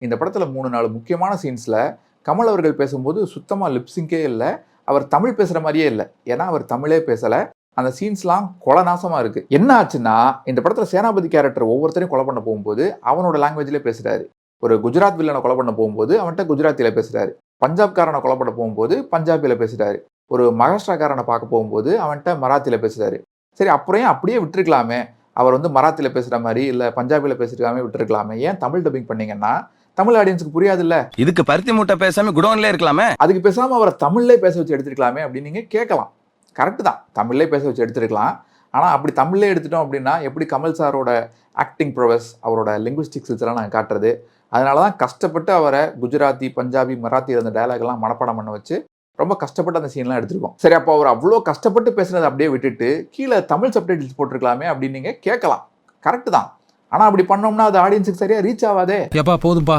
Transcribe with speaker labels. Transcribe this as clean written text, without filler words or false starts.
Speaker 1: இந்த படத்துல 3-4 முக்கியமான சீன்ஸ்ல கமல் அவர்கள் பேசும்போது சுத்தமா லிப்சிங்கே இல்ல. அவர் தமிழ் பேசுற மாரியே இல்ல. ஏன்னா அவர் தமிழே பேசல. அந்த சீன்ஸ்லாம் கொலநாசமா இருக்கு. என்ன ஆச்சுன்னா, இந்த படத்துல சேனாபதி கேரக்டர் ஒவ்வொருத்தரையும் கொலை பண்ண போகும்போது, அவனோட லாங்குவேஜ்லயே பேசுறாரு. ஒரு குஜராத் வில்லனை கொலை பண்ண போகும்போது, அவன்ட்ட குஜராத்தில பேசுறாரு. பஞ்சாப்காரனை கொலை பண்ண போகும்போது, பஞ்சாபில பேசுறாரு. ஒரு மகாராஷ்டிராக்காரனை பார்க்க போகும்போது, அவன்ட்ட மராத்தில பேசுறாரு. சரி அப்புறம் ஏன் அப்படியே விட்டுருக்கலாமே. அவர் மராத்தில பேசுற மாரி, இல்ல பஞ்சாபில பேசுறாமே விட்டுருக்கலாமே. ஏன் தமிழ் டப்பிங் பண்ணீங்கன்னா, தமிழ் ஆடியன்ஸ்க்கு புரியாதுல்ல.
Speaker 2: இதுக்கு பருத்தி மூட்டை பேசாம குடோன்ல இருக்கலாமே.
Speaker 1: அதுக்கு பேசாம அவர தமிழ்லயே பேச வச்சு எடுத்துருக்கலாமே அப்படின்னு நீங்க கேட்கலாம். கரெக்ட் தான். தமிழ்லயே பேச வச்சு எடுத்துருக்கலாம். ஆனா அப்படி தமிழ்லயே எடுத்துட்டோம் அப்படின்னா, எப்படி கமல் சாரோட ஆக்டிங் ப்ரொவஸ், அவரோட லிங்குவிஸ்டிக் ஸ்கில்ஸ் எல்லாம் நாங்க காட்டுறது. அதனால தான் கஷ்டப்பட்டு அவர குஜராத்தி, பஞ்சாபி, மராத்தி அந்த டயலாக் எல்லாம் மனப்பாடம் பண்ண வச்சு, ரொம்ப கஷ்டப்பட்டு அந்த சீன்லாம் எடுத்திருக்கோம். சரி அப்போ அவர் அவ்ளோ கஷ்டப்பட்டு பேசுனத அப்படியே விட்டுட்டு, கீழ தமிழ் சப்டைட்டில்ஸ் போட்டுருக்கலாமே அப்படின்னு நீங்க கேட்கலாம். கரெக்ட் தான். ஆனா அப்படி பண்ணோம்னா அது ஆடியன்ஸ்க்கு சரியா ரீச் ஆவாதே.
Speaker 3: எப்பா போதும்பா.